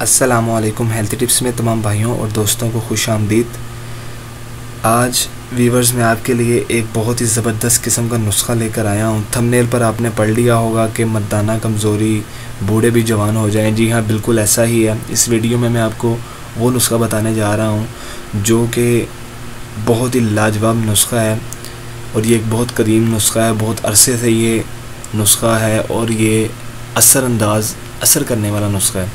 अस्सलामुअलैकुम। Health tips में तमाम भाइयों और दोस्तों को खुश आमदीद। आज वीवर्स मैं आपके लिए एक बहुत ही ज़बरदस्त किस्म का नुस्खा लेकर आया हूँ। थंबनेल पर आपने पढ़ लिया होगा कि मर्दाना कमज़ोरी, बूढ़े भी जवान हो जाएं। जी हाँ, बिल्कुल ऐसा ही है। इस वीडियो में मैं आपको वो नुस्खा बताने जा रहा हूँ जो कि बहुत ही लाजवाब नुस्खा है और ये एक बहुत करीम नुस्खा है। बहुत अरसे से ये नुस्खा है और ये असर करने वाला नुस्खा है।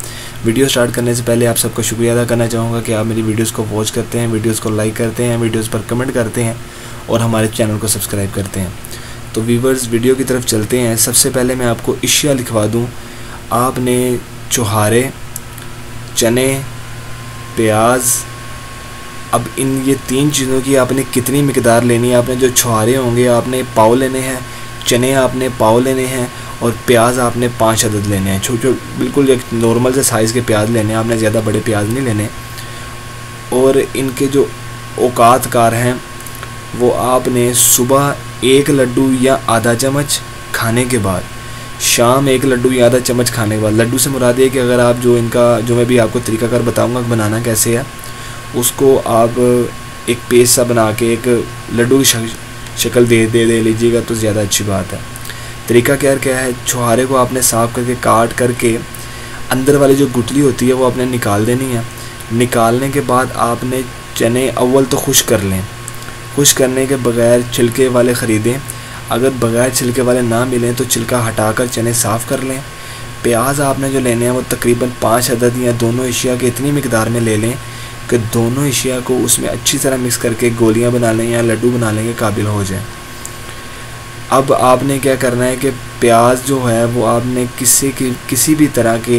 वीडियो स्टार्ट करने से पहले आप सबका शुक्रिया अदा करना चाहूँगा कि आप मेरी वीडियोस को वॉच करते हैं, वीडियोस को लाइक करते हैं, वीडियोस पर कमेंट करते हैं और हमारे चैनल को सब्सक्राइब करते हैं। तो व्यूअर्स, वीडियो की तरफ चलते हैं। सबसे पहले मैं आपको अशिया लिखवा दूँ। आपने चुहारे, चने, प्याज, अब ये तीन चीज़ों की आपने कितनी मिकदार लेनी है। आपने जो छुहारे होंगे आपने पाव लेने हैं, चने आपने पाव लेने हैं और प्याज आपने 5 अदद लेने हैं। छोटे बिल्कुल एक नॉर्मल से साइज़ के प्याज लेने हैं, आपने ज़्यादा बड़े प्याज नहीं लेने। और इनके जो औकात कार हैं वो आपने सुबह 1 लड्डू या आधा चम्मच खाने के बाद, शाम 1 लड्डू या आधा चम्मच खाने के बाद। लड्डू से मुराद है कि अगर आप जो मैं भी आपको तरीकाकार बताऊँगा बनाना कैसे है, उसको आप एक पेस्ट सा बना के एक लड्डू की शक्ल दे लीजिएगा तो ज़्यादा अच्छी बात है। तरीका क्या है, छुहारे को आपने साफ़ करके काट करके अंदर वाली जो गुठली होती है वो आपने निकाल देनी है। निकालने के बाद आपने चने अव्वल तो खुश्क कर लें। खुश्क करने के बगैर छिलके वाले ख़रीदें। अगर बगैर छिलके वाले ना मिलें तो छिलका हटाकर चने साफ़ कर लें। प्याज आपने जो लेने हैं वो तकरीबन 5 अदद या दोनों अशिया के इतनी मिकदार में ले लें कि दोनों अशिया को उसमें अच्छी तरह मिक्स करके गोलियां बना लें या लड्डू बनाने के काबिल हो जाए। अब आपने क्या करना है कि प्याज जो है वो आपने किसी भी तरह के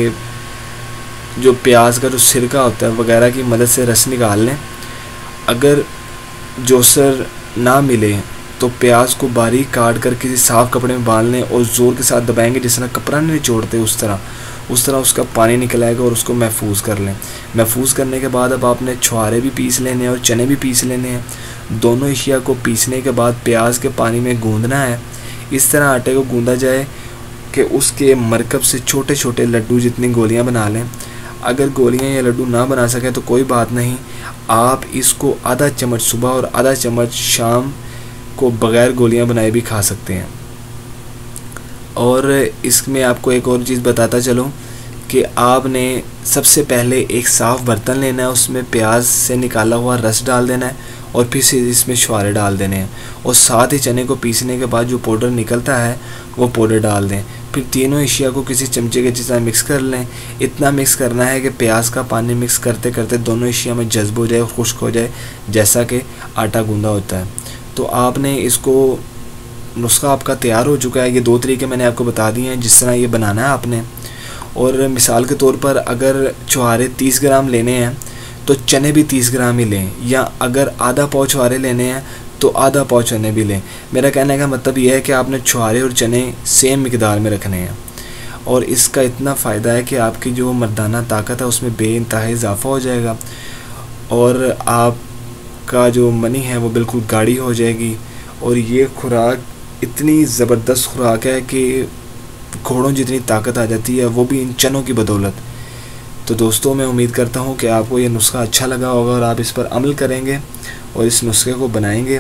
जो प्याज का जो सिरका होता है वगैरह की मदद से रस निकाल लें। अगर जोसर ना मिले तो प्याज को बारीक काट कर किसी साफ़ कपड़े में बांध लें और ज़ोर के साथ दबाएंगे, जिस तरह कपड़ा नहीं निचोड़ते उस तरह उसका पानी निकल आएगा और उसको महफूज कर लें। महफूज करने के बाद अब आपने छुहारे भी पीस लेने हैं और चने भी पीस लेने हैं। दोनों अशिया को पीसने के बाद प्याज के पानी में गूंदना है। इस तरह आटे को गूंदा जाए कि उसके मरकब से छोटे छोटे लड्डू जितनी गोलियां बना लें। अगर गोलियां या लड्डू ना बना सकें तो कोई बात नहीं, आप इसको आधा चम्मच सुबह और आधा चम्मच शाम को बग़ैर गोलियां बनाए भी खा सकते हैं। और इसमें आपको एक और चीज़ बताता चलूँ कि आपने सबसे पहले एक साफ़ बर्तन लेना है, उसमें प्याज से निकाला हुआ रस डाल देना है और फिर से इसमें छुहारे डाल देने हैं और साथ ही चने को पीसने के बाद जो पाउडर निकलता है वो पाउडर डाल दें। फिर तीनों अशिया को किसी चमचे के जितना मिक्स कर लें। इतना मिक्स करना है कि प्याज का पानी मिक्स करते करते दोनों अशिया में जज्ब हो जाए और खुश्क हो जाए, जैसा कि आटा गूंदा होता है। तो आपने इसको नुस्खा आपका तैयार हो चुका है। ये 2 तरीके मैंने आपको बता दिए हैं जिस तरह ये बनाना है आपने। और मिसाल के तौर पर अगर छुहारे 30 ग्राम लेने हैं तो चने भी 30 ग्राम ही लें, या अगर आधा पाव छुहारे लेने हैं तो आधा पाव चने भी लें। मेरा कहने का मतलब यह है कि आपने छुहारे और चने सेम मिकदार में रखने हैं। और इसका इतना ख़ायदा है कि आपकी जो मर्दाना ताकत है उसमें बेइंतहा इजाफ़ा हो जाएगा और आपका जो मनी है वो बिल्कुल गाढ़ी हो जाएगी। और ये खुराक इतनी ज़बरदस्त खुराक है कि घोड़ों जितनी ताकत आ जाती है, वो भी इन चनों की बदौलत। तो दोस्तों, मैं उम्मीद करता हूँ कि आपको ये नुस्खा अच्छा लगा होगा और आप इस पर अमल करेंगे और इस नुस्खे को बनाएंगे।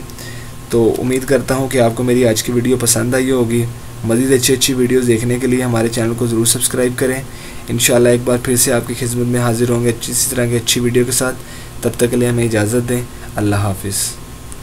तो उम्मीद करता हूँ कि आपको मेरी आज की वीडियो पसंद आई होगी। मज़ीद अच्छी वीडियोस देखने के लिए हमारे चैनल को ज़रूर सब्सक्राइब करें। इंशाल्लाह एक बार फिर से आपकी खिदमत में हाजिर होंगे इसी तरह की अच्छी वीडियो के साथ। तब तक के लिए हमें इजाज़त दें। अल्लाह हाफिज़।